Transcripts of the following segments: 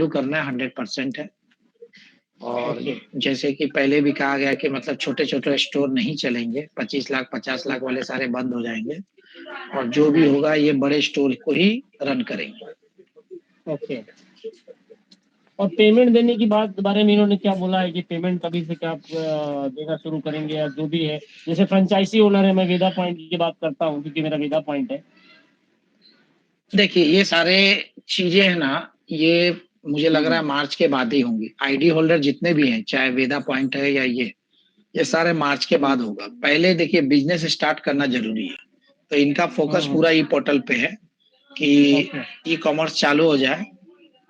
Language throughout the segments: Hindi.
चालू करना है 100% है। और ओके। जैसे कि पहले भी कहा गया कि मतलब छोटे-छोटे स्टोर नहीं चलेंगे, 25 लाख 50 लाख वाले सारे बंद हो जाएँगे और जो भी होगा ये बड़े स्टोर को ही रन करेंगे। ओके। और पेमेंट देने की बात बारे में इन्होंने क्या बोला है कि पेमेंट कभी से क्या देना शुरू करेंगे या जो भी है? जैसे फ्रेंचाइजी ओनर है, मैं वेदा पॉइंट की बात करता हूँ क्योंकि मेरा वेदा पॉइंट है। देखिए ये सारे चीज़ें हैं ना, ये मुझे लग रहा है मार्च के बाद ही होंगी। आईडी होल्डर जितने भी हैं, चाहे वेदा पॉइंट है या ये सारे मार्च के बाद होगा। पहले देखिए बिज़नेस स्टार्ट करना ज़रूरी है। तो इनका फोकस पूरा ई पोर्टल पे है कि ई कॉमर्स चालू हो जाए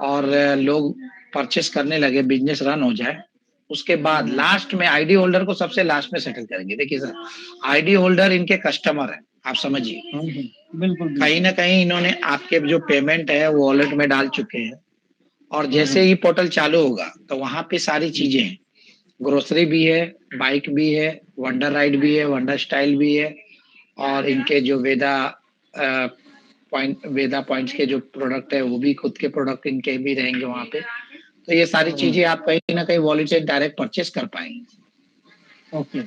और लोग परचेस करने लगे, बिज़नेस रन हो जाए। उसके बाद लास्ट में आईडी होल्डर को सबसे लास्ट में सेटल करेंगे। देखिए सर, आईडी होल्डर इनके कस्टमर हैं, आप समझिए। बिल्कुल। कहीं न कहीं इन्होंने आपके जो पेमेंट है वो वॉलेट में डाल चुके हैं और जैसे ही पोर्टल चालू होगा तो वहाँ पे सारी चीज़ें हैं। ग्रोसरी भी है, बाइक भी है, वंडर राइड भी है, वंडर स्टाइल भी है और इनके जो वेदा पॉइंट्स के जो प्रोडक्ट है वो भी खुद के प्रोडक्ट इनके भी रहेंगे वहाँ पे। तो ये सारी चीज़ें आप कहीं न कहीं वॉलेट से डायरेक्ट परचेज़ कर पाएँगे। ओके।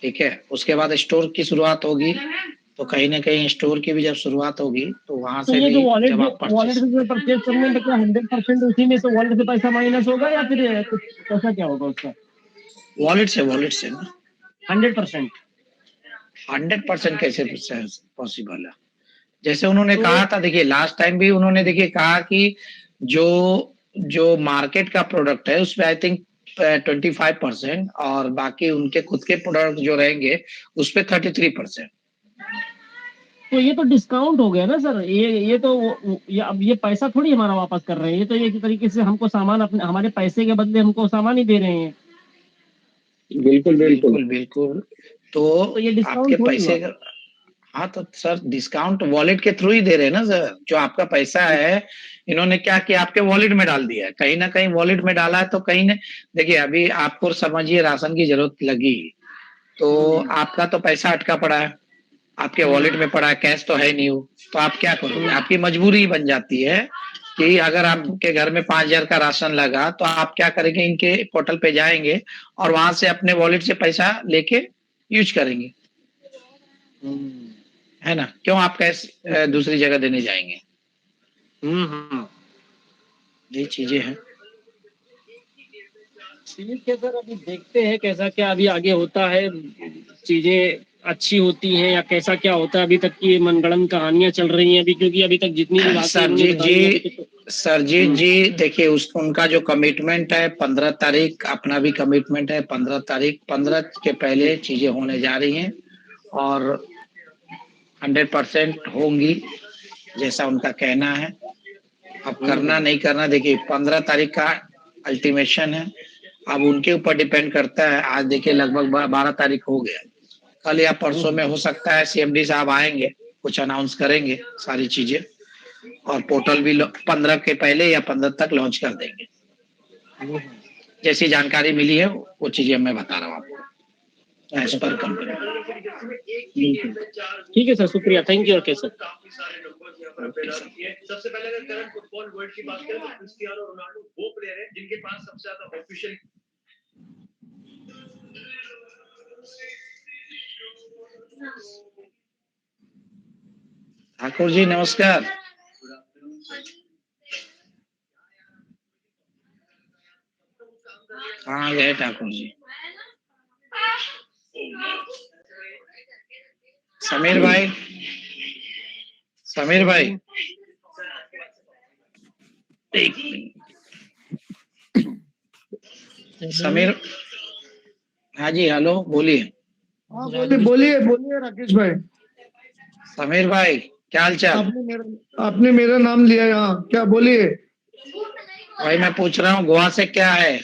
ठीक है? उसके बाद स्टोर की शुरुआत होगी, तो कहीं न कहीं स्टोर की भी जब शुरुआत होगी तो वहाँ तो से ये भी जो वॉलेट जब आप से जो परचेज करेंगे तो क्या 100% उसी में से वॉलेट से पैसा माइनस होगा या फिर कुछ पैसा क्या होगा उसका? वॉलेट से ना 100%। 100% कैसे पॉसिबल है? जैसे उन्होंने तो कहा था, देखिए लास्ट टाइम भी उन्होंने देखिए कहा कि जो जो मार्केट का प्रोडक्ट है उसमें आई थिंक 25% और बाकी उनके खुद के प्रोडक्ट जो रहेंगे उस पे 33%। तो ये तो डिस्काउंट हो गया ना सर। ये तो अब ये पैसा थोड़ी हमारा वापस कर रहे हैं। ये तो एक तरीके से हमको सामान अपने हमारे पैसे के बदले हमको सामान ही दे रहे हैं। बिल्कुल। तो ये आपके डिस्काउंट थोड़ी पैसे हुआ। हाँ तो सर डिस्काउंट वॉलेट के थ्रू ही दे रहे हैं ना सर। जो आपका पैसा है इन्होंने क्या किया, आपके वॉलेट में डाल दिया है। कहीं ना कहीं वॉलेट में डाला है तो कहीं ने देखिए अभी आपको समझिए राशन की जरूरत लगी तो आपका तो पैसा अटका पड़ा है, आपके वॉलेट में पड़ा है, कैश तो है नहीं वो। तो आप क्या करोगे, आपकी मजबूरी बन जाती है कि अगर आपके घर में 5,000 का राशन लगा तो आप क्या करेंगे, इनके पोर्टल पे जाएंगे और वहां से अपने वॉलेट से पैसा लेके यूज करेंगे, है ना? क्यों आप कैश दूसरी जगह देने जाएंगे? ये चीजें हैं। ठीक है सर, अभी देखते हैं कैसा क्या अभी आगे होता है। चीजें अच्छी होती हैं या कैसा क्या होता है। अभी तक की मनगढ़ंत कहानियां चल रही हैं अभी, क्योंकि अभी तक जितनी भी बातें इन्होंने बताई अभी तक सरजीत जी देखिए उनका जो कमिटमेंट है 15 तारीख, अपना भी कमिटमेंट है 15 तारीख, 15 के पहले चीजें होने जा रही हैं और 100% होंगी जैसा उनका कहना है। अब करना नहीं करना देखिए 15 तारीख का अल्टीमेशन है, अब उनके ऊपर डिपेंड करता है। आज देखिए लगभग 12 तारीख हो गया, कल या परसों में हो सकता है सीएमडी साहब आएंगे, कुछ अनाउंस करेंगे सारी चीजें और पोर्टल भी 15 के पहले या 15 तक लॉन्च कर देंगे। जैसी जानकारी मिली है वो चीजें मैं बता रहा हूँ आपको एज पर कंपनी। ठीक है सर, शुक्रिया, थैंक यू। Okay sir. सबसे पहले अगर करंट फुटबॉल वर्ल्ड की बात करें तो क्रिस्टियानो रोनाल्डो वो प्लेयर है जिनके पास सबसे ज्यादा ऑफिशियल। ठाकुर जी नमस्कार। कहाँ गए ठाकुर जी? समीर भाई, समीर भाई एक समीर, हाँ जी हेलो बोलिए। बोलिए राकेश भाई। समीर भाई क्या हाल चाल? आपने मेरा नाम लिया यहाँ, क्या बोलिए भाई मैं पूछ रहा हूँ गोवा से क्या है,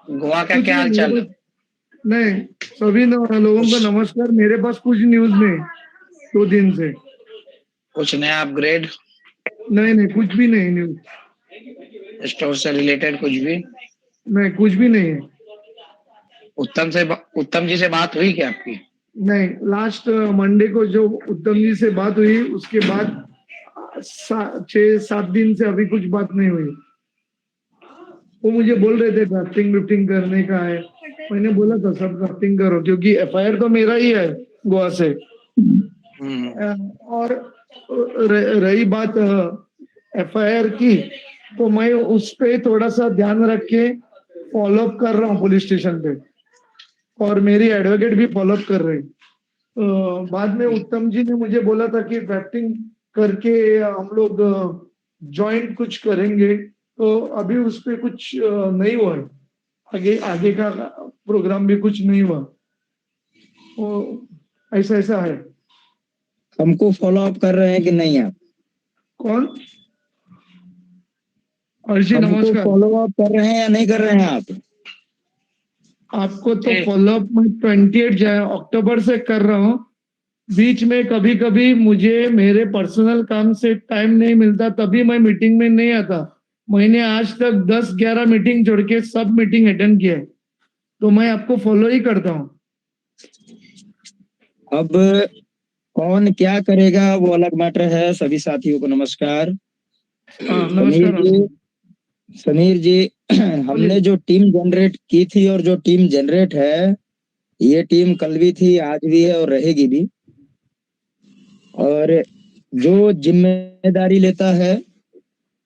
गोवा का क्या हाल चाल? नहीं, सभी लोगों को नमस्कार। मेरे पास कुछ न्यूज नहीं, 2 दिन से कुछ नया अपग्रेड? नहीं, कुछ भी नहीं न्यूज। स्टोर से रिलेटेड कुछ भी नहीं, कुछ भी नहीं है। उत्तम जी से बात हुई क्या आपकी? नहीं, लास्ट मंडे को जो उत्तम जी से बात हुई उसके बाद 6-7 दिन से अभी कुछ बात नहीं हुई। वो मुझे बोल रहे थे ड्राफ्टिंग विफ्टिंग करने का है, मैंने बोला था सब ड्राफ्टिंग करो, क्योंकि एफआईआर तो मेरा ही है गोवा से। और रही बात एफआईआर की, तो मैं उस पे थोड़ा सा ध्यान रख के फॉलोअप कर रहा हूँ पुलिस स्टेशन पे, और मेरी एडवोकेट भी फॉलोअप कर रहे हैं। बाद में उत्तम जी ने मुझे बोला था कि ड्राफ्टिंग करके हम लोग जॉइंट कुछ करेंगे, तो अभी उस पे कुछ नहीं हुआ है, आगे आगे का प्रोग्राम भी कुछ नहीं हुआ। तो ऐसा ऐसा है। हमको फॉलो अप कर रहे हैं कि नहीं आप? कौन? अर्जी हमको नमस्कार। फॉलो अप कर रहे हैं या नहीं कर रहे हैं आप? आपको तो फॉलोअप मैं 28 अक्टूबर से कर रहा हूँ। बीच में कभी कभी मुझे मेरे पर्सनल काम से टाइम नहीं मिलता, तभी मैं मीटिंग में नहीं आता। मैंने आज तक 10-11 मीटिंग जोड़ के सब मीटिंग अटेंड किया है, तो मैं आपको फॉलो ही करता हूँ। अब कौन क्या करेगा वो अलग मैटर है। सभी साथियों को नमस्कार। नमस्कार। समीर जी हमने जो टीम जनरेट की थी और जो टीम जनरेट है, ये टीम कल भी थी, आज भी है और रहेगी भी। और जो जिम्मेदारी लेता है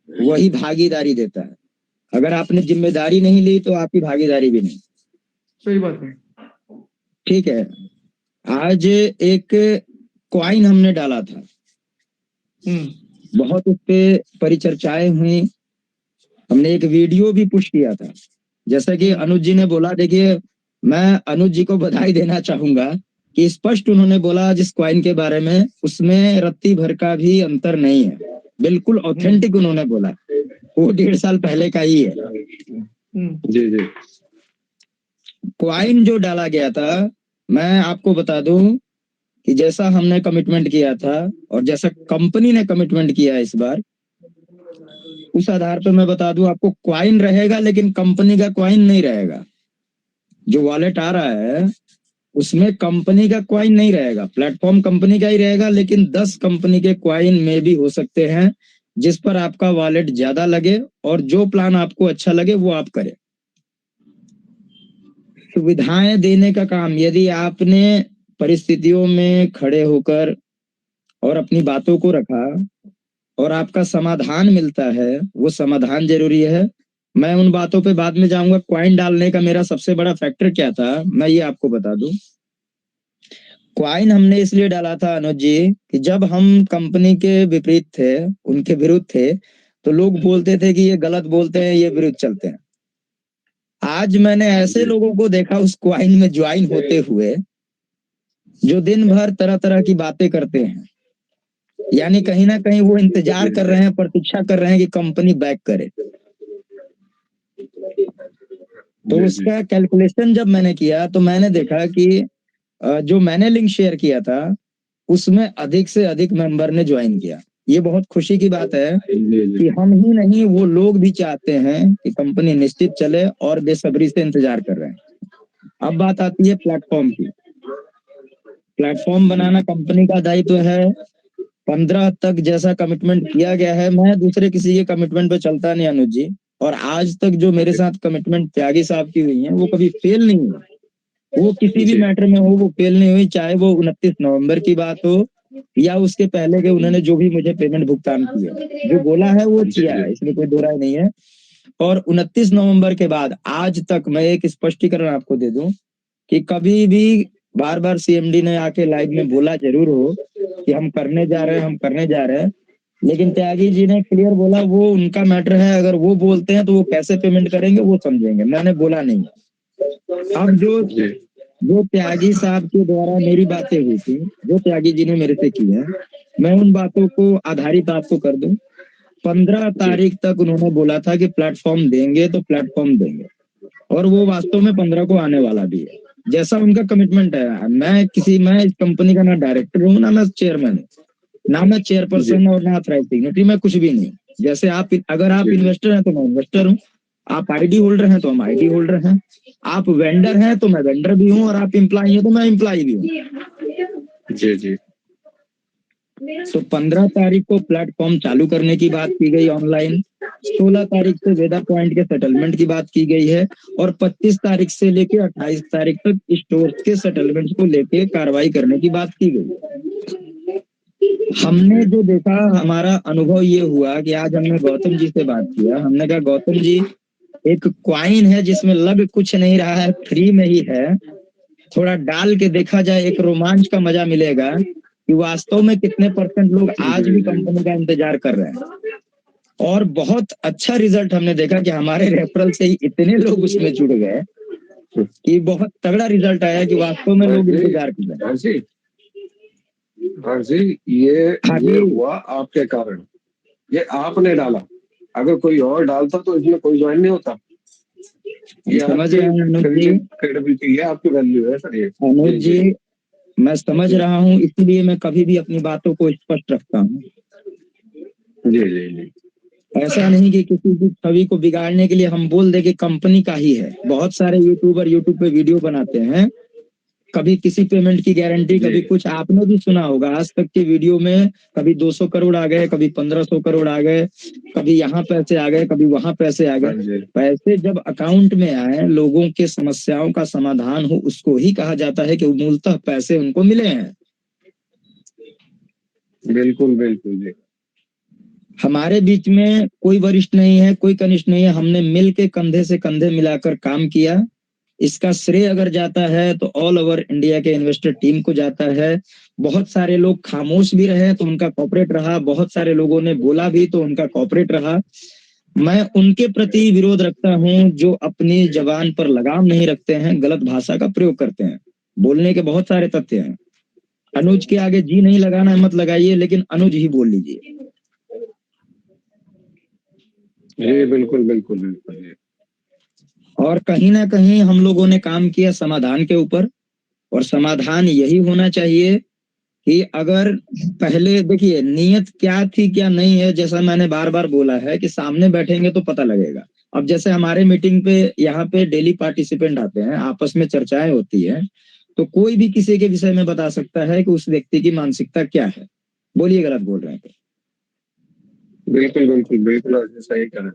वही भागीदारी देता है। अगर आपने जिम्मेदारी नहीं ली तो आपकी भागीदारी भी नहीं। सही बात है। ठीक है। आज एक क्वाइन हमने डाला था, बहुत उस पे परिचर्चाएं हुई, हमने एक वीडियो भी पुश किया था। जैसा कि अनुज जी ने बोला, देखिए मैं अनुज जी को बधाई देना चाहूंगा कि स्पष्ट उन्होंने बोला जिस क्वाइन के बारे में, उसमें रत्ती भर का भी अंतर नहीं है, बिल्कुल ऑथेंटिक उन्होंने बोला। वो 1.5 साल पहले का ही है। जी जी। क्वाइन जो डाला गया था, मैं आपको बता दूं कि जैसा हमने कमिटमेंट किया था और जैसा कंपनी ने कमिटमेंट किया है इस बार, उस आधार पर मैं बता दूं आपको, क्वाइन रहेगा लेकिन कंपनी का क्वाइन नहीं रहेगा। जो वॉलेट आ रहा है उसमें कंपनी का क्वाइन नहीं रहेगा, प्लेटफॉर्म कंपनी का ही रहेगा, लेकिन 10 कंपनी के क्वाइन में भी हो सकते हैं जिस पर आपका वॉलेट ज्यादा लगे, और जो प्लान आपको अच्छा लगे वो आप करें। सुविधाएं देने का काम, यदि आपने परिस्थितियों में खड़े होकर और अपनी बातों को रखा और आपका समाधान मिलता है, वो समाधान जरूरी है। मैं उन बातों पे बाद में जाऊंगा। क्वाइन डालने का मेरा सबसे बड़ा फैक्टर क्या था, मैं ये आपको बता दूं। क्वाइन हमने इसलिए डाला था अनुज जी कि जब हम कंपनी के विपरीत थे, उनके विरुद्ध थे, तो लोग बोलते थे कि ये गलत बोलते हैं, ये विरुद्ध चलते हैं। आज मैंने ऐसे लोगों को देखा उस क्वाइन में ज्वाइन होते हुए जो दिन भर तरह तरह की बातें करते हैं, यानी कहीं ना कहीं वो इंतजार कर रहे हैं, प्रतीक्षा कर रहे हैं कि कंपनी बैक करे। तो उसका कैलकुलेशन जब मैंने किया तो मैंने देखा कि जो मैंने लिंक शेयर किया था उसमें अधिक से अधिक मेंबर ने ज्वाइन किया। ये बहुत खुशी की बात है कि हम ही नहीं, वो लोग भी चाहते हैं कि कंपनी निश्चित चले और बेसब्री से इंतजार कर रहे हैं। अब बात आती है प्लेटफॉर्म की। प्लेटफॉर्म बनाना कंपनी का दायित्व है। 15 तक जैसा कमिटमेंट किया गया है, मैं दूसरे किसी के कमिटमेंट पे चलता नहीं अनुज जी, और आज तक जो मेरे साथ कमिटमेंट त्यागी साहब की हुई है वो कभी फेल नहीं हुई। वो किसी भी मैटर में हो वो फेल नहीं हुई, चाहे वो 29 नवंबर की बात हो या उसके पहले के उन्होंने जो भी मुझे पेमेंट भुगतान किया, जो बोला है वो किया है, इसमें कोई दो राय नहीं है। और 29 नवंबर के बाद आज तक मैं एक स्पष्टीकरण आपको दे दूं कि कभी भी बार बार सीएमडी ने आके लाइव में बोला जरूर हो कि हम करने जा रहे हैं, हम करने जा रहे हैं, लेकिन त्यागी जी ने क्लियर बोला वो उनका मैटर है, अगर वो बोलते हैं तो वो कैसे पेमेंट करेंगे वो समझेंगे, मैंने बोला नहीं। अब जो त्यागी साहब के द्वारा मेरी बातें हुई थी, जो त्यागी जी ने मेरे से की है, मैं उन बातों को आधारित आपको कर दूं। 15 तारीख तक उन्होंने बोला था कि प्लेटफॉर्म देंगे तो प्लेटफॉर्म देंगे, और वो वास्तव में 15 को आने वाला भी है, जैसा उनका कमिटमेंट है। मैं इस कंपनी का ना डायरेक्टर हूँ, ना मैं चेयरमैन हूँ, ना मैं चेयरपर्सन और ना ऑथराइज सिग्नेटरी, मैं कुछ भी नहीं। जैसे आप, अगर आप इन्वेस्टर हैं तो मैं इन्वेस्टर हूँ, आप आईडी होल्डर हैं तो हम आईडी होल्डर हैं, आप वेंडर हैं तो मैं वेंडर भी हूँ, और आप एम्प्लॉय हैं तो मैं एम्प्लॉय भी हूँ। जी जी। तो 15 तारीख को प्लेटफॉर्म चालू करने की बात की गई ऑनलाइन, 16 तारीख से वेदा पॉइंट के सेटलमेंट की बात की गई है और 25 तारीख से लेके 28 तारीख तक स्टोर के सेटलमेंट को लेके कार्रवाई करने की बात की गई। हमने जो देखा, हमारा अनुभव ये हुआ कि आज हमने गौतम जी से बात किया, हमने कहा गौतम जी एक क्वाइन है जिसमें लग कुछ नहीं रहा है, फ्री में ही है, थोड़ा डाल के देखा जाए, एक रोमांच का मजा मिलेगा कि वास्तव में कितने परसेंट लोग आज भी कंपनी का इंतजार कर रहे हैं। और बहुत अच्छा रिजल्ट हमने देखा कि हमारे रेफरल से ही इतने लोग उसमें जुड़ गए कि बहुत तगड़ा रिजल्ट आया कि वास्तव में लोग इंतजार कर रहे हैं। हाँ जी, ये हुआ आपके कारण, ये आपने डाला, अगर कोई और डालता तो इसमें कोई ज्वाइन नहीं होता। ये समझ रहे हैं अनुज जी, क्रेडिबिलिटी है, आपकी वैल्यू है सर ये। अनुज जी मैं समझ रहा हूँ, इसीलिए मैं कभी भी अपनी बातों को स्पष्ट रखता हूँ। जी जी जी, ऐसा नहीं कि किसी की छवि को बिगाड़ने के लिए हम बोल दे कि कंपनी का ही है। बहुत सारे यूट्यूबर यूट्यूब पे वीडियो बनाते हैं, कभी किसी पेमेंट की गारंटी, कभी कुछ। आपने भी सुना होगा आज तक के वीडियो में कभी 200 करोड़ आ गए, कभी 1500 करोड़ आ गए, कभी यहाँ पैसे आ गए, कभी वहां पैसे आ गए। पैसे जब अकाउंट में आए, लोगों के समस्याओं का समाधान हो, उसको ही कहा जाता है कि मूलतः पैसे उनको मिले हैं। बिल्कुल बिल्कुल जी। हमारे बीच में कोई वरिष्ठ नहीं है, कोई कनिष्ठ नहीं है, हमने मिल के कंधे से कंधे मिलाकर काम किया। इसका श्रेय अगर जाता है तो ऑल ओवर इंडिया के इन्वेस्टर टीम को जाता है। बहुत सारे लोग खामोश भी रहे तो उनका कॉर्पोरेट रहा, बहुत सारे लोगों ने बोला भी तो उनका कॉर्पोरेट रहा। मैं उनके प्रति विरोध रखता हूं जो अपनी जबान पर लगाम नहीं रखते हैं, गलत भाषा का प्रयोग करते हैं। बोलने के बहुत सारे तथ्य हैं। अनुज के आगे जी नहीं लगाना है, मत लगाइए, लेकिन अनुज ही बोल लीजिए। जी बिल्कुल बिल्कुल बिल्कुल जी। और कहीं ना कहीं हम लोगों ने काम किया समाधान के ऊपर, और समाधान यही होना चाहिए कि अगर पहले देखिए नीयत क्या थी क्या नहीं है, जैसा मैंने बार बार बोला है कि सामने बैठेंगे तो पता लगेगा। अब जैसे हमारे मीटिंग पे यहाँ पे डेली पार्टिसिपेंट आते हैं, आपस में चर्चाएं होती है, तो कोई भी किसी के विषय में बता सकता है कि उस व्यक्ति की मानसिकता क्या है। बोलिए गलत बोल रहे हैं बिल्कुल बिल्कुल बिल्कुल सही कह रहे हैं।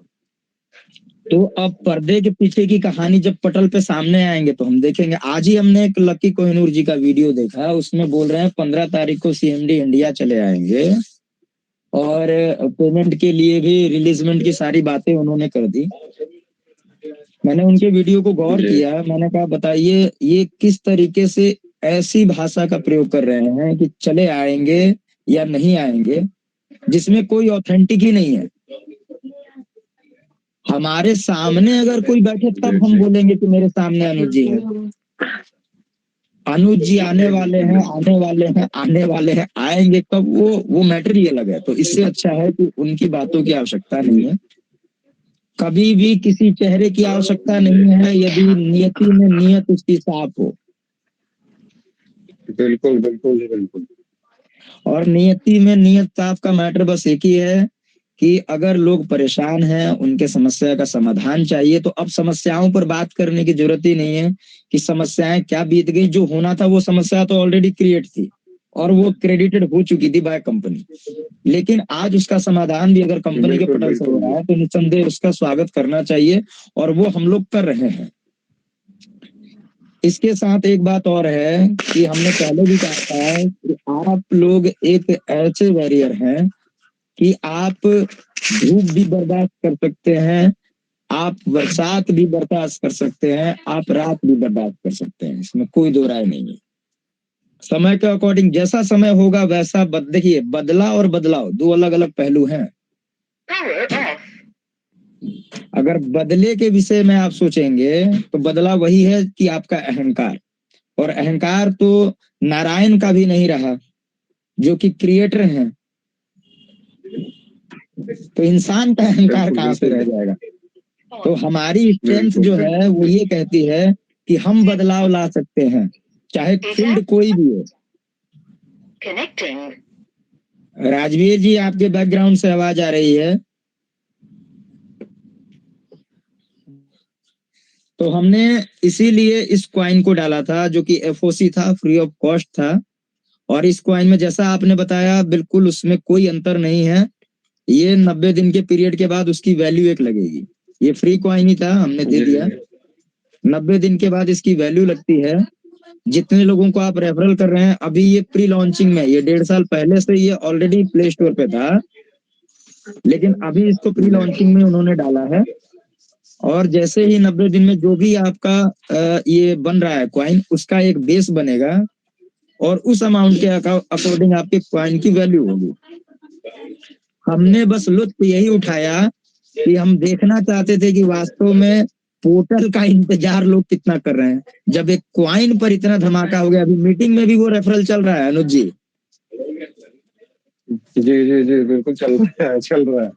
तो अब पर्दे के पीछे की कहानी जब पटल पे सामने आएंगे तो हम देखेंगे। आज ही हमने एक लक्की कोहिनूर जी का वीडियो देखा, उसमें बोल रहे हैं 15 तारीख को सीएमडी इंडिया चले आएंगे और पेमेंट के लिए भी रिलीजमेंट की सारी बातें उन्होंने कर दी। मैंने उनके वीडियो को गौर किया, मैंने कहा बताइए ये किस तरीके से ऐसी भाषा का प्रयोग कर रहे हैं कि चले आएंगे या नहीं आएंगे, जिसमें कोई ऑथेंटिक ही नहीं है। हमारे सामने अगर कोई बैठे तब हम बोलेंगे कि मेरे सामने अनुज जी है। अनुज जी आने वाले हैं, आने वाले हैं, आने वाले हैं, आएंगे कब वो मैटर ही अलग है। तो इससे अच्छा है कि उनकी बातों की आवश्यकता नहीं है, कभी भी किसी चेहरे की आवश्यकता नहीं है, यदि नियति में नियत उसकी साफ हो। बिल्कुल बिल्कुल बिल्कुल। और नियति में नियत साफ का मैटर बस एक ही है कि अगर लोग परेशान हैं, उनके समस्या का समाधान चाहिए, तो अब समस्याओं पर बात करने की जरूरत ही नहीं है कि समस्याएं क्या बीत गई। जो होना था वो समस्या तो ऑलरेडी क्रिएट थी और वो क्रेडिटेड हो चुकी थी बाय कंपनी। लेकिन आज उसका समाधान भी अगर कंपनी के पटल से हो रहा है तो निस्संदेह उसका स्वागत करना चाहिए, और वो हम लोग कर रहे हैं। इसके साथ एक बात और है कि हमने पहले भी कहा था कि आप लोग एक ऐसे वॉरियर हैं कि आप धूप भी बर्दाश्त कर सकते हैं, आप बरसात भी बर्दाश्त कर सकते हैं, आप रात भी बर्दाश्त कर सकते हैं, इसमें कोई दो राय नहीं है। समय के अकॉर्डिंग जैसा समय होगा वैसा देखिए, बदला और बदलाव दो अलग अलग पहलू हैं। अगर बदले के विषय में आप सोचेंगे तो बदला वही है कि आपका अहंकार, और अहंकार तो नारायण का भी नहीं रहा जो कि क्रिएटर हैं, तो इंसान का अहंकार कहाँ से रह जाएगा। तो हमारी स्ट्रेंथ जो है वो ये कहती है कि हम बदलाव ला सकते हैं, चाहे फील्ड कोई भी हो। राजवीर जी आपके बैकग्राउंड से आवाज आ रही है। तो हमने इसीलिए इस क्वाइन को डाला था जो कि एफओसी था, फ्री ऑफ कॉस्ट था, और इस कॉइन में जैसा आपने बताया बिल्कुल उसमें कोई अंतर नहीं है। ये 90 दिन के पीरियड के बाद उसकी वैल्यू एक लगेगी। ये फ्री कॉइन ही था, हमने दे दिया। 90 दिन के बाद इसकी वैल्यू लगती है। जितने लोगों को आप रेफरल कर रहे हैं, अभी ये प्री लॉन्चिंग में, ये 1.5 साल पहले से ये ऑलरेडी प्ले स्टोर पे था, लेकिन अभी इसको प्री लॉन्चिंग में उन्होंने डाला है। और जैसे ही 90 दिन में जो भी आपका ये बन रहा है कॉइन, उसका एक बेस बनेगा और उस अमाउंट के अकॉर्डिंग आपके कॉइन की वैल्यू होगी। हमने बस लुत्फ यही उठाया कि हम देखना चाहते थे कि वास्तव में पोर्टल का इंतजार लोग कितना कर रहे हैं। जब एक क्वाइन पर इतना धमाका हो गया, अभी मीटिंग में भी वो रेफरल चल रहा है अनुज जी। जी बिल्कुल चल रहा है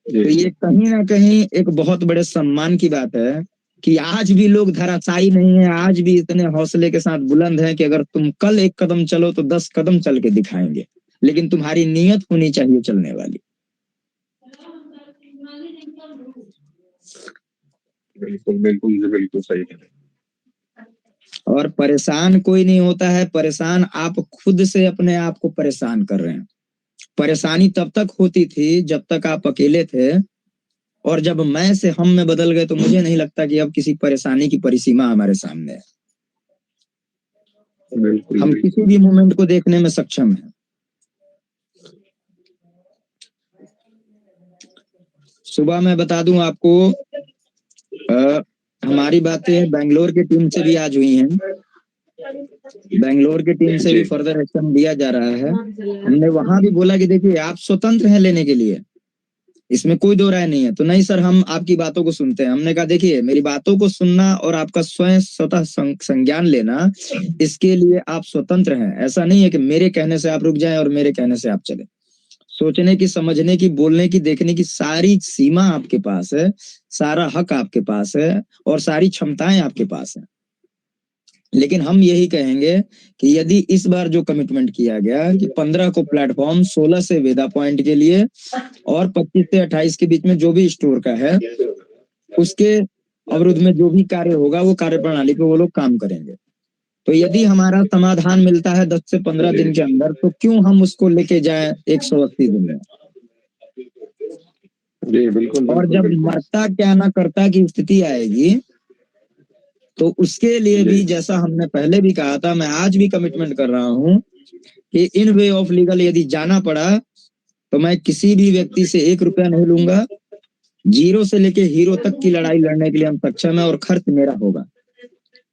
तो ये कहीं ना कहीं एक बहुत बड़े सम्मान की बात है कि आज भी लोग धराशायी नहीं है, आज भी इतने हौसले के साथ बुलंद है कि अगर तुम कल एक कदम चलो तो 10 कदम चल के दिखाएंगे, लेकिन तुम्हारी नीयत होनी चाहिए चलने वाली। बिल्कुल सही है। और परेशान कोई नहीं होता है, परेशान आप खुद से अपने आप को परेशान कर रहे हैं। परेशानी तब तक होती थी जब तक आप अकेले थे, और जब मैं से हम में बदल गए तो मुझे नहीं लगता कि अब किसी परेशानी की परिसीमा हमारे सामने है। हम किसी भी मोमेंट को देखने में सक्षम हैं। सुबह मैं बता दूं आपको, हमारी बातें बेंगलोर की टीम से भी आज हुई हैं। बेंगलोर की टीम से भी फर्दर एक्शन लिया जा रहा है। हमने वहां भी बोला कि देखिए आप स्वतंत्र हैं लेने के लिए, इसमें कोई दो राय नहीं है। तो नहीं सर, हम आपकी बातों को सुनते हैं। हमने कहा देखिए मेरी बातों को सुनना और आपका स्वयं स्वतः संज्ञान लेना, इसके लिए आप स्वतंत्र हैं। ऐसा नहीं है कि मेरे कहने से आप रुक जाएं और मेरे कहने से आप चले। सोचने की, समझने की, बोलने की, देखने की सारी सीमा आपके पास है, सारा हक आपके पास है और सारी क्षमताएं आपके पास है। लेकिन हम यही कहेंगे कि यदि इस बार जो कमिटमेंट किया गया कि 15 को प्लेटफॉर्म, 16 से वेदा पॉइंट के लिए और 25 से 28 के बीच में जो भी स्टोर का है, उसके अवरुद्ध में जो भी कार्य होगा वो कार्य प्रणाली पे वो लोग काम करेंगे। तो यदि हमारा समाधान मिलता है 10 से 15 दिन के अंदर, तो क्यों हम उसको लेके जाएं 180 दिन में। बिल्कुल। और जब मरता क्या ना करता की स्थिति आएगी, तो उसके लिए भी जैसा हमने पहले भी कहा था, मैं आज भी कमिटमेंट कर रहा हूं कि इन वे ऑफ लीगल यदि जाना पड़ा तो मैं किसी भी व्यक्ति से 1 रुपया नहीं लूंगा। 0 से लेके हीरो तक की लड़ाई लड़ने के लिए हम सक्षम है और खर्च मेरा होगा।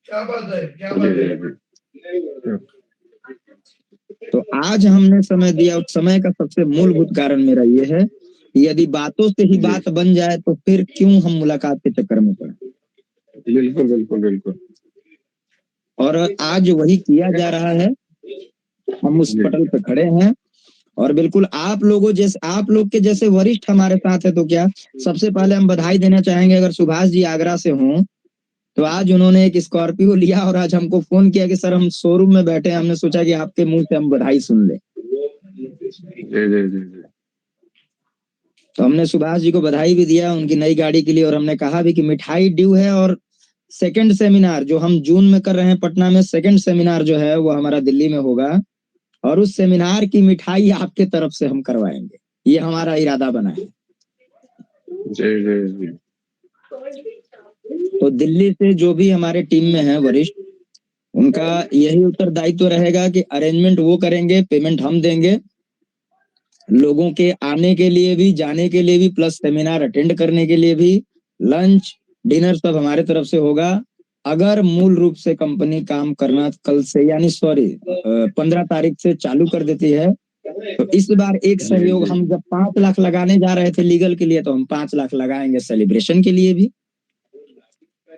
क्या बात है, क्या बात है। तो आज हमने समय दिया, उस समय का सबसे मूलभूत कारण मेरा ये है कि यदि बातों से ही बात बन जाए तो फिर क्यों हम मुलाकात के चक्कर में पड़े। बिल्कुल। और आज वही किया जा रहा है। हम उस पटल पे खड़े हैं और बिल्कुल आप लोग के जैसे वरिष्ठ हमारे साथ है। तो क्या सबसे पहले हम बधाई देना चाहेंगे, अगर सुभाष जी आगरा से हों तो आज उन्होंने एक स्कॉर्पियो लिया और आज हमको फोन किया कि सर हम शोरूम में बैठे हैं, हमने सोचा कि आपके मुंह से हम बधाई सुन ले। तो हमने सुभाष जी को बधाई भी दिया उनकी नई गाड़ी के लिए, और हमने कहा भी कि मिठाई ड्यू है। और सेकंड सेमिनार जो हम जून में कर रहे हैं पटना में, सेकंड सेमिनार जो है वो हमारा दिल्ली में होगा और उस सेमिनार की मिठाई आपके तरफ से हम करवाएंगे। ये हमारा इरादा बना है। तो दिल्ली से जो भी हमारे टीम में है वरिष्ठ, उनका यही उत्तरदायित्व रहेगा कि अरेंजमेंट वो करेंगे, पेमेंट हम देंगे, लोगों के आने के लिए भी, जाने के लिए भी, प्लस सेमिनार अटेंड करने के लिए भी, लंच डिनर सब हमारे तरफ से होगा। अगर मूल रूप से कंपनी काम करना कल से, यानी 15 तारीख से चालू कर देती है, तो इस बार एक सहयोग हम जब 5 लाख लगाने जा रहे थे लीगल के लिए, तो हम 5 लाख लगाएंगे सेलिब्रेशन के लिए भी।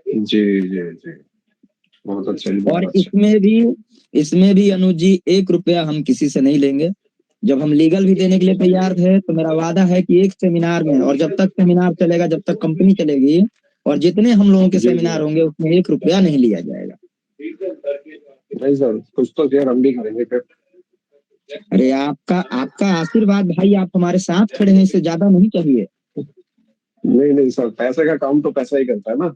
जी बहुत अच्छा। और इसमें भी अनुज जी 1 रुपया हम किसी से नहीं लेंगे। जब हम लीगल भी देने के लिए तैयार थे तो मेरा वादा है कि एक सेमिनार में, और जब तक सेमिनार चलेगा, जब तक कंपनी चलेगी, और जितने हम लोगों के सेमिनार होंगे उसमें 1 रुपया नहीं लिया जाएगा। नहीं सर, कुछ तो शेयर हम भी करेंगे फिर। अरे आपका आशीर्वाद भाई, आप हमारे साथ खड़े हैं, इससे ज्यादा नहीं चाहिए। नहीं सर, पैसे का काम तो पैसा ही करता है ना।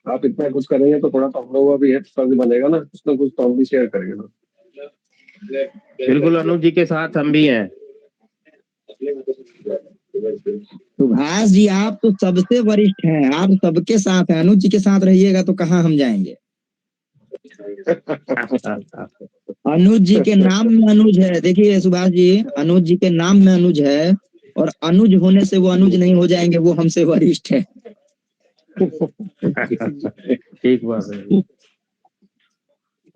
आप इतना कुछ करेंगे तो थोड़ा तो हम लोगों का भी फर्ज बनेगा ना, कुछ तो हम भी शेयर करेंगे ना। बिल्कुल अनुज जी के साथ हम भी हैं। सुभाष जी आप तो सबसे वरिष्ठ हैं, आप सबके साथ हैं, अनुज जी के साथ रहिएगा तो कहाँ हम जाएंगे। अनुज जी के नाम में अनुज है, देखिए सुभाष जी, अनुज जी के नाम में अनुज है, और अनुज होने से वो अनुज नहीं हो जाएंगे, वो हमसे वरिष्ठ है। ठीक बात है।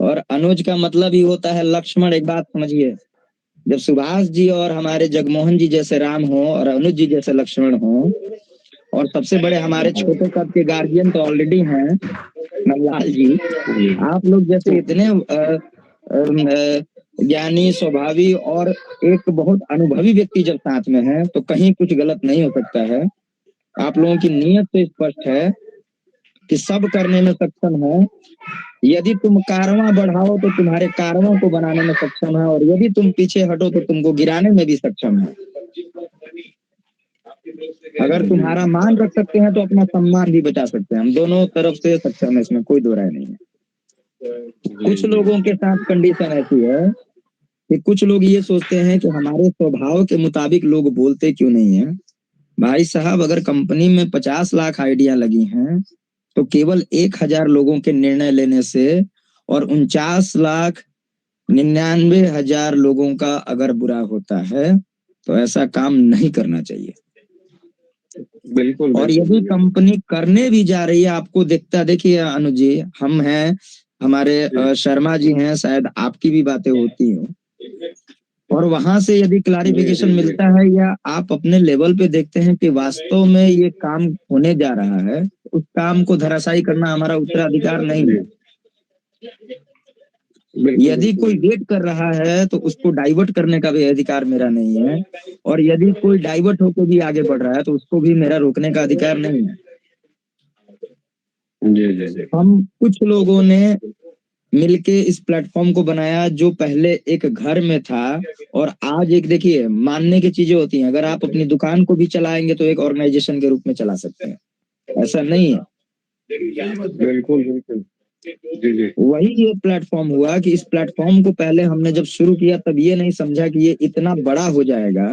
और अनुज का मतलब ही होता है लक्ष्मण। एक बात समझिए, जब सुभाष जी और हमारे जगमोहन जी जैसे राम हो और अनुज जी जैसे लक्ष्मण हो, और सबसे बड़े हमारे छोटे कद के गार्जियन तो ऑलरेडी हैं नंदलाल जी, आप लोग जैसे इतने ज्ञानी स्वभावी और एक बहुत अनुभवी व्यक्ति जब साथ में है तो कहीं कुछ गलत नहीं हो सकता है। आप लोगों की नीयत तो स्पष्ट है कि सब करने में सक्षम है। यदि तुम कारवां बढ़ाओ तो तुम्हारे कारवां को बनाने में सक्षम है, और यदि तुम पीछे हटो तो तुमको गिराने में भी सक्षम है। अगर तुम्हारा मान रख सकते हैं तो अपना सम्मान भी बचा सकते हैं। हम दोनों तरफ से सक्षम है, इसमें कोई दो राय नहीं है। कुछ लोगों के साथ कंडीशन ऐसी है कि कुछ लोग ये सोचते हैं कि हमारे स्वभाव के मुताबिक लोग बोलते क्यों नहीं है। भाई साहब, अगर कंपनी में 50 लाख आइडिया लगी हैं तो केवल 1000 लोगों के निर्णय लेने से और 49,99,000 लोगों का अगर बुरा होता है तो ऐसा काम नहीं करना चाहिए। बिल्कुल और यदि कंपनी करने भी जा रही है, आपको दिखता, देखिए अनुज जी, हम हैं, हमारे शर्मा जी हैं, शायद आपकी भी बातें होती हैं, और वहां से यदि क्लैरिफिकेशन मिलता है या आप अपने लेवल पे देखते हैं कि वास्तव में ये काम होने जा रहा है, उस काम को धराशायी करना हमारा उत्तराधिकार नहीं है। यदि कोई वेट कर रहा है तो उसको डाइवर्ट करने का भी अधिकार मेरा नहीं है, और यदि कोई डाइवर्ट होकर भी आगे बढ़ रहा है तो उसको भी मेरा रोकने का अधिकार नहीं है। जी। हम कुछ लोगों ने मिलके इस प्लेटफॉर्म को बनाया जो पहले एक घर में था, और आज एक, देखिए मानने की चीजें होती हैं, अगर आप अपनी दुकान को भी चलाएंगे तो एक ऑर्गेनाइजेशन के रूप में चला सकते हैं, ऐसा नहीं है। बिल्कुल जी। वही ये प्लेटफॉर्म हुआ कि इस प्लेटफॉर्म को पहले हमने जब शुरू किया तब ये नहीं समझा कि ये इतना बड़ा हो जाएगा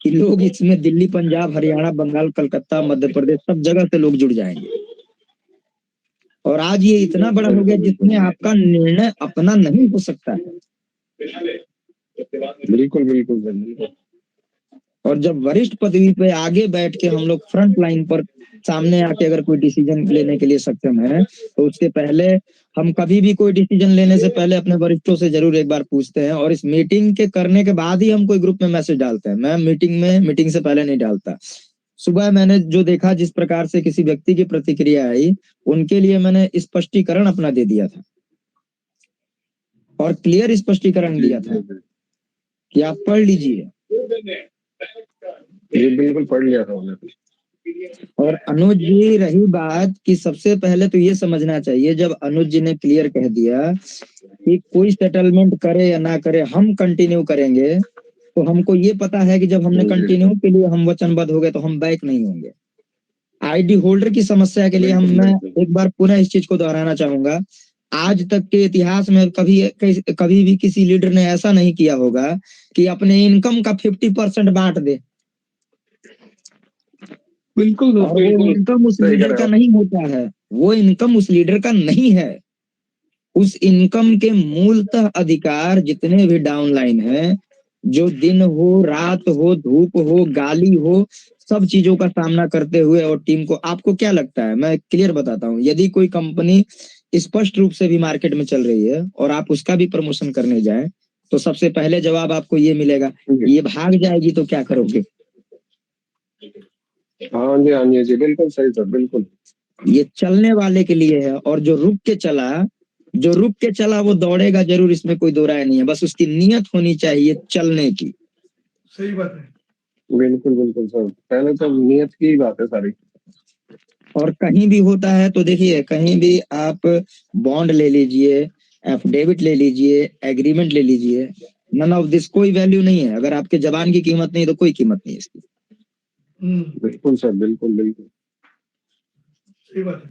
कि लोग इसमें दिल्ली, पंजाब, हरियाणा, बंगाल, कलकत्ता, मध्य प्रदेश, सब जगह से लोग जुड़ जाएंगे। और आज ये इतना बड़ा हो गया जिसमें आपका निर्णय अपना नहीं हो सकता है। बिल्कुल। और जब वरिष्ठ पदवी पे आगे बैठ के हम लोग फ्रंट लाइन पर सामने आके अगर कोई डिसीजन लेने के लिए सक्षम है तो उससे पहले हम कभी भी कोई डिसीजन लेने से पहले अपने वरिष्ठों से जरूर एक बार पूछते हैं, और इस मीटिंग के करने के बाद ही हम कोई ग्रुप में मैसेज डालते हैं। मैं मीटिंग से पहले नहीं डालता। सुबह मैंने जो देखा, जिस प्रकार से किसी व्यक्ति की प्रतिक्रिया आई, उनके लिए मैंने स्पष्टीकरण अपना दे दिया था, और क्लियर स्पष्टीकरण दिया था कि आप पढ़ लीजिए। बिल्कुल पढ़ लिया था हमने। और अनुज जी, रही बात कि सबसे पहले तो ये समझना चाहिए, जब अनुज जी ने क्लियर कह दिया कि कोई सेटलमेंट करे या ना करे हम कंटिन्यू करेंगे, तो हमको ये पता है कि जब हमने कंटिन्यू के लिए हम वचनबद्ध हो गए तो हम बैक नहीं होंगे। आईडी होल्डर की समस्या के लिए मैं एक बार पुनः इस चीज को दोहराना चाहूंगा, आज तक के इतिहास में कभी भी किसी लीडर ने ऐसा नहीं किया होगा कि अपने इनकम का 50% बांट दे। बिल्कुल वो इनकम उस लीडर का नहीं होता है, वो इनकम उस लीडर का नहीं है। उस इनकम के मूलतः अधिकार जितने भी डाउनलाइन है, जो दिन हो, रात हो, धूप हो, गाली हो, सब चीजों का सामना करते हुए, और टीम को, आपको क्या लगता है, मैं क्लियर बताता हूँ, यदि कोई कंपनी स्पष्ट रूप से भी मार्केट में चल रही है और आप उसका भी प्रमोशन करने जाए तो सबसे पहले जवाब आपको ये मिलेगा, ये भाग जाएगी तो क्या करोगे। हाँ जी, बिल्कुल सही सर, बिल्कुल। ये चलने वाले के लिए है, और जो रुक के चला वो दौड़ेगा जरूर, इसमें कोई दो राय नहीं है। बस उसकी नीयत होनी चाहिए चलने की। सही बात है। बिल्कुल सर, पहले तो नीयत की बात है सारी। और कहीं भी होता है तो देखिए, कहीं भी आप बॉन्ड ले लीजिए, एफिडेविट ले लीजिए, एग्रीमेंट ले लीजिए, नन ऑफ दिस कोई वैल्यू नहीं है। अगर आपके जबान की कीमत नहीं तो कोई कीमत नहीं है इसकी। बिल्कुल सर, बिल्कुल सही बात है।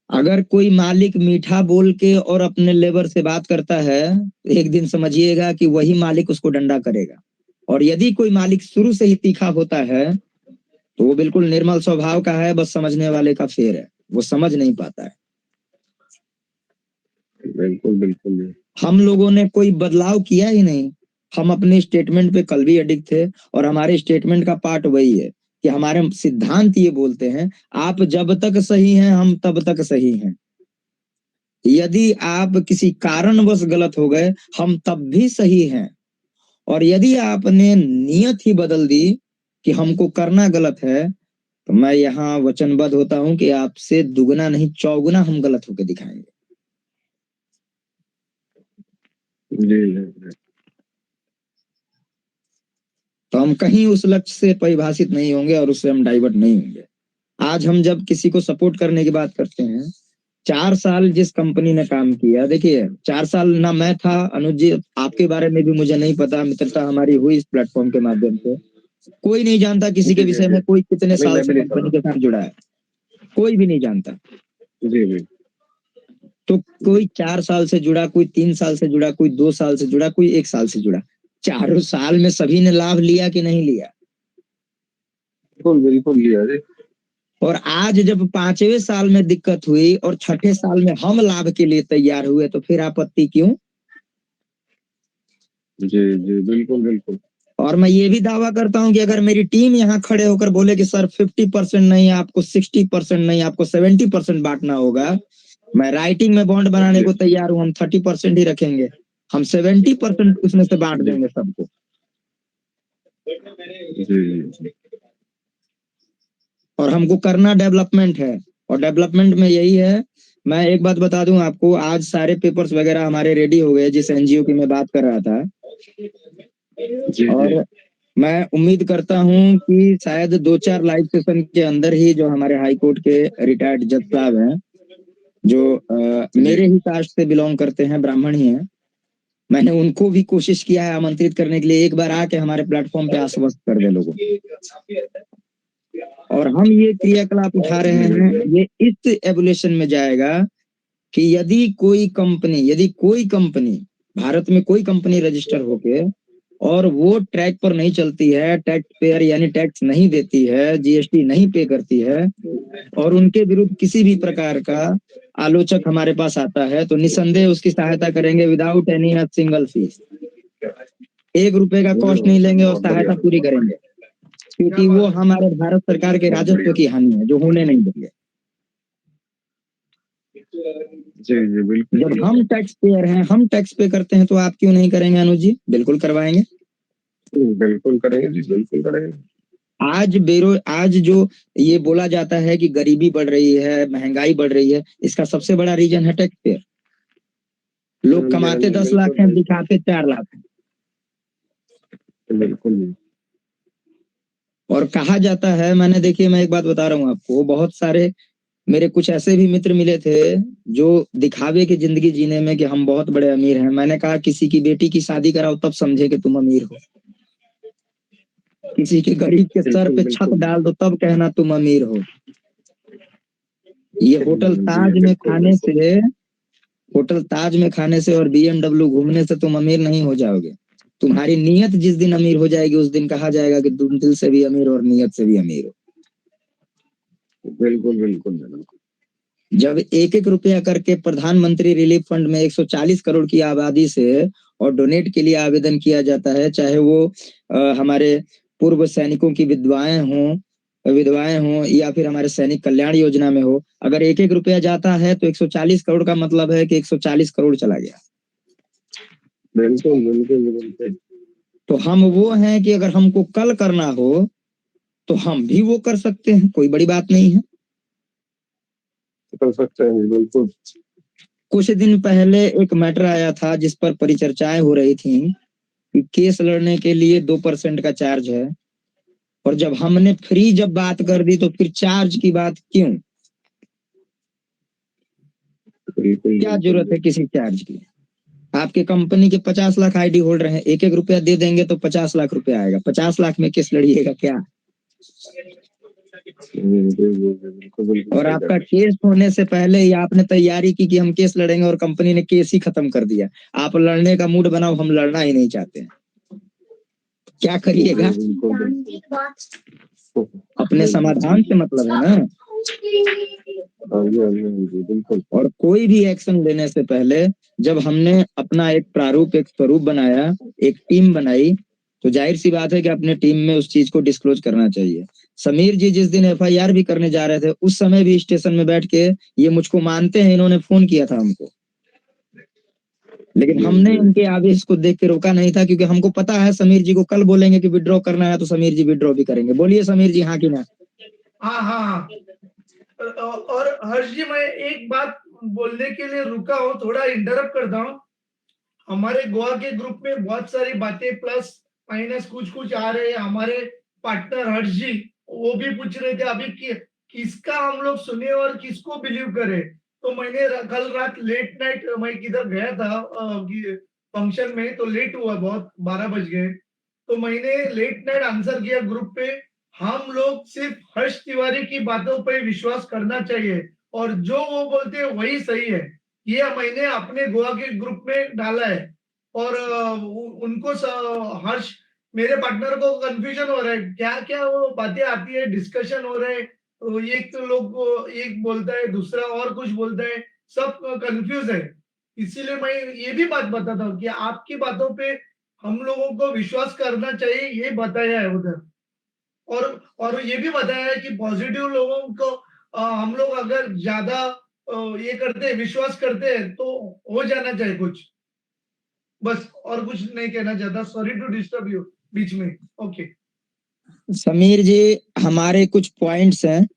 अगर कोई मालिक मीठा बोल के और अपने लेबर से बात करता है, एक दिन समझिएगा कि वही मालिक उसको डंडा करेगा। और यदि कोई मालिक शुरू से ही तीखा होता है तो वो बिल्कुल निर्मल स्वभाव का है, बस समझने वाले का फेर है, वो समझ नहीं पाता है। बिल्कुल बिल्कुल। हम लोगों ने कोई बदलाव किया ही नहीं। हम अपने स्टेटमेंट पे कल भी अडिग थे और हमारे स्टेटमेंट का पार्ट वही है कि हमारे सिद्धांत ये बोलते हैं, आप जब तक सही हैं हम तब तक सही हैं। यदि आप किसी कारणवश गलत हो गए हम तब भी सही हैं। और यदि आपने नियत ही बदल दी कि हमको करना गलत है, तो मैं यहाँ वचनबद्ध होता हूं कि आपसे दुगना नहीं चौगुना हम गलत होकर दिखाएंगे। जी। तो हम कहीं उस लक्ष्य से परिभाषित नहीं होंगे और उससे हम डाइवर्ट नहीं होंगे। आज हम जब किसी को सपोर्ट करने की बात करते हैं, 4 साल जिस कंपनी ने काम किया, देखिए 4 साल ना मैं था, अनुज जी आपके बारे में भी मुझे नहीं पता, मित्रता हमारी हुई इस प्लेटफॉर्म के माध्यम से। कोई नहीं जानता किसी के विषय में, कोई कितने साल से कंपनी के साथ जुड़ा है, कोई भी नहीं जानता। जी। तो कोई 4 साल से जुड़ा, कोई 3 साल से जुड़ा, कोई 2 साल से जुड़ा, कोई 1 साल से जुड़ा। 4 साल में सभी ने लाभ लिया कि नहीं लिया? बिल्कुल लिया जी। और आज जब 5वें साल में दिक्कत हुई और 6ठे साल में हम लाभ के लिए तैयार हुए, तो फिर आपत्ति क्यों? जी बिल्कुल। और मैं ये भी दावा करता हूं कि अगर मेरी टीम यहाँ खड़े होकर बोले कि सर 50% नहीं, आपको 60% नहीं, आपको 70% बांटना होगा, मैं राइटिंग में बॉन्ड बनाने को तैयार हूं। हम 30% ही रखेंगे, हम 70% उसमें से बांट देंगे सबको। जी। और हमको करना डेवलपमेंट है, और डेवलपमेंट में यही है। मैं एक बात बता दूं आपको, आज सारे पेपर्स वगैरह हमारे रेडी हो गए, जिस एनजीओ की मैं बात कर रहा था। और मैं उम्मीद करता हूं कि शायद 2-4 लाइव सेशन के अंदर ही जो हमारे हाई कोर्ट के रिटायर्ड जज साहब हैं, जो मेरे ही कास्ट से बिलोंग करते हैं, ब्राह्मण ही हैं, मैंने उनको भी कोशिश किया है आमंत्रित करने के लिए, एक बार आके हमारे प्लेटफॉर्म पे आश्वस्त कर दे लोगों। और हम ये क्रियाकलाप उठा रहे हैं, ये इस एवोल्यूशन में जाएगा कि यदि कोई कंपनी भारत में कोई कंपनी रजिस्टर होके और वो ट्रैक पर नहीं चलती है, टैक्स पेयर यानी टैक्स नहीं देती है, जीएसटी नहीं पे करती है, और उनके विरुद्ध किसी भी प्रकार का आलोचक हमारे पास आता है, तो निसंदेह उसकी सहायता करेंगे विदाउट एनी सिंगल फीस। 1 रुपए का कॉस्ट नहीं लेंगे और सहायता पूरी करेंगे, क्योंकि वो हमारे भारत सरकार के राजस्व की हानि है जो होने नहीं देंगे। जी बिल्कुल। जब हम टैक्स पेयर हैं, हम टैक्स पे करते हैं, तो आप क्यों नहीं करेंगे अनुज जी? बिल्कुल करवाएंगे, बिल्कुल करेंगे जी, बिल्कुल करेंगे। आज जो ये बोला जाता है कि गरीबी बढ़ रही है, महंगाई बढ़ रही है, इसका सबसे बड़ा रीजन है टैक्स पेयर। लोग कमाते 10 लाख हैं, दिखाते 4 लाख हैं। बिल्कुल। और कहा जाता है, मैंने देखिए मैं एक बात बता रहा हूँ आपको, बहुत सारे मेरे कुछ ऐसे भी मित्र मिले थे जो दिखावे की जिंदगी जीने में कि हम बहुत बड़े अमीर हैं। मैंने कहा किसी की बेटी की शादी कराओ तब समझे कि तुम अमीर हो, किसी के गरीब के सर पे छत डाल दो तब कहना तुम अमीर हो। ये होटल ताज में खाने से और BMW घूमने से तुम अमीर नहीं हो जाओगे। तुम्हारी नीयत जिस दिन अमीर हो जाएगी उस दिन कहा जाएगा कि तुम दिल से भी अमीर और नीयत से भी अमीर हो। बिल्कुल। जब 1-1 रुपया करके प्रधानमंत्री रिलीफ फंड में 140 करोड़ की आबादी से और डोनेट के लिए आवेदन किया जाता है, चाहे वो हमारे पूर्व सैनिकों की विधवाएं हों या फिर हमारे सैनिक कल्याण योजना में हो, अगर 1-1 रुपया जाता है तो 140 करोड़ का मतलब है कि 140 करोड़ चला गया। बिल्कुल। तो हम वो हैं कि अगर हमको कल करना हो तो हम भी वो कर सकते हैं, कोई बड़ी बात नहीं है, कर सकते हैं। बिल्कुल। कुछ दिन पहले एक मैटर आया था जिस पर परिचर्चाएं हो रही थी कि केस लड़ने के लिए 2% का चार्ज है, और जब हमने फ्री जब बात कर दी तो फिर चार्ज की बात क्यों? क्या जरूरत है किसी चार्ज की? आपके कंपनी के 50 लाख आईडी होल्डर हैं, 1-1 रुपया दे देंगे तो 50 लाख रुपया आएगा, 50 लाख में केस लड़िएगा क्या? बिल्कुल बिल्कुल और सही आपका कहा। केस होने से पहले ही आपने तैयारी की कि हम केस लड़ेंगे और कंपनी ने केस ही खत्म कर दिया। आप लड़ने का मूड बनाओ, हम लड़ना ही नहीं चाहते हैं। क्या करिएगा? बिल्कुल बिल्कुल। अपने समाधान से मतलब है ना। हाँ जी हाँ जी हाँ जी, बिल्कुल। और कोई भी एक्शन लेने से पहले जब हमने अपना एक प्रारूप, एक स्वरूप बनाया, एक टीम बनाई, तो जाहिर सी बात है कि अपने टीम में उस चीज को डिस्क्लोज करना चाहिए। समीर जी जिस दिन एफआईआर भी करने जा रहे थे, उस समय भी स्टेशन में बैठ के ये मुझको मानते हैं, इन्होंने फोन किया था हमको, लेकिन हमने इनके आदेश को देख के रोका नहीं था, क्योंकि हमको पता है समीर जी को कल बोलेंगे कि विड्रॉ करना है तो समीर जी विड्रॉ भी करेंगे। बोलिए समीर जी, हाँ कि ना? हाँ हाँ हाँ। और हर्ष जी, मैं एक बात बोलने के लिए रुका हूँ, थोड़ा इंटरप्ट करता हूँ। हमारे गोवा के ग्रुप में बहुत सारी बातें प्लस माइनस कुछ कुछ आ रहे हैं। हमारे पार्टनर हर्ष जी वो भी पूछ रहे थे अभी किसका हम लोग सुने और किसको बिलीव करें। तो मैंने कल रात लेट नाइट मैं किधर गया था फंक्शन में, तो लेट हुआ बहुत, 12 बज गए। तो मैंने लेट नाइट आंसर किया ग्रुप पे, हम लोग सिर्फ हर्ष तिवारी की बातों पे विश्वास करना चाहिए और जो वो बोलते हैं वही सही है। ये मैंने अपने गोवा के ग्रुप में डाला है। और उनको हर्ष मेरे पार्टनर को कंफ्यूजन हो रहा है, क्या क्या वो बातें आती है, डिस्कशन हो रहे हैं, तो एक तो लोग एक बोलता है, दूसरा और कुछ बोलता है, सब कंफ्यूज है। इसीलिए मैं ये भी बात बताता हूँ कि आपकी बातों पे हम लोगों को विश्वास करना चाहिए, ये बताया है उधर। और ये भी बताया है कि पॉजिटिव लोगों को हम लोग अगर ज्यादा ये करते हैं, विश्वास करते हैं, तो हो जाना चाहिए कुछ। बस और कुछ नहीं कहना चाहता, सॉरी टू डिस्टर्ब यू बीच में। ओके। समीर जी, हमारे कुछ पॉइंट्स हैं,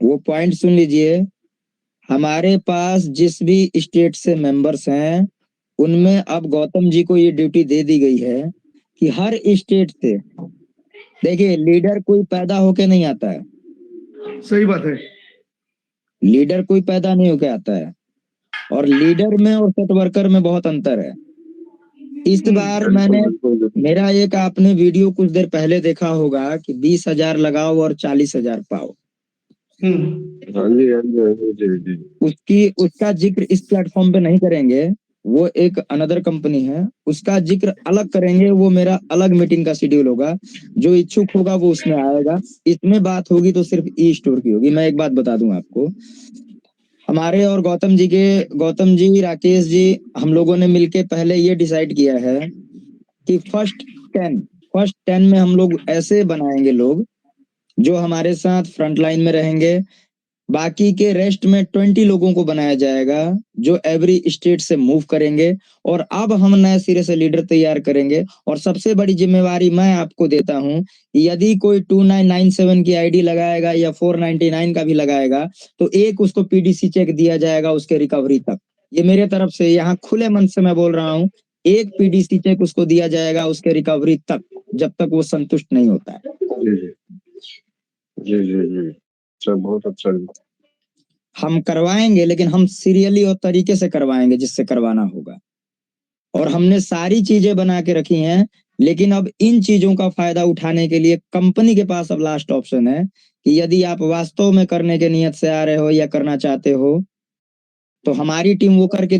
वो पॉइंट सुन लीजिए। हमारे पास जिस भी स्टेट से मेंबर्स हैं, उनमें अब गौतम जी को ये ड्यूटी दे दी गई है कि हर स्टेट से, देखिए लीडर कोई पैदा होके नहीं आता है, सही बात है। लीडर कोई पैदा नहीं होके आता है, और लीडर में और सेट वर्कर में बहुत अंतर है। इस बार मैंने, मेरा एक आपने वीडियो कुछ देर पहले देखा होगा कि 20,000 लगाओ और 40,000 पाओ। हाँ जी हाँ जी हाँ जी जी। उसका जिक्र इस प्लेटफॉर्म पे नहीं करेंगे, वो एक अनदर कंपनी है, उसका जिक्र अलग करेंगे, वो मेरा अलग मीटिंग का शेड्यूल होगा। जो इच्छुक होगा वो उसमें आएगा। इसमें बात होगी तो सिर्फ ई स्टोर की होगी। मैं एक बात बता दूं आपको, हमारे और गौतम जी, राकेश जी, हम लोगों ने मिलके पहले ये डिसाइड किया है कि फर्स्ट 10 में हम लोग ऐसे बनाएंगे लोग जो हमारे साथ फ्रंट लाइन में रहेंगे। बाकी के रेस्ट में 20 लोगों को बनाया जाएगा जो एवरी स्टेट से मूव करेंगे, और अब हम नए सिरे से लीडर तैयार करेंगे। और सबसे बड़ी जिम्मेवारी मैं आपको देता हूं, यदि कोई 2997 की आईडी लगाएगा या 499 का भी लगाएगा, तो एक उसको पीडीसी चेक दिया जाएगा उसके रिकवरी तक। ये मेरे तरफ से यहाँ खुले मन से मैं बोल रहा हूँ, एक पीडीसी चेक उसको दिया जाएगा उसके रिकवरी तक, जब तक वो संतुष्ट नहीं होता है। जी जी जी जी जी। अच्छा, बहुत अच्छा। हम करवाएंगे, लेकिन हम सीरियली और तरीके से करवाएंगे जिससे करवाना होगा। और हमने सारी चीजें बना के रखी हैं, लेकिन अब इन चीजों का फायदा उठाने के लिए कंपनी के पास अब लास्ट ऑप्शन है कि यदि आप वास्तव में करने के नियत से आ रहे हो या करना चाहते हो, तो हमारी टीम वो करके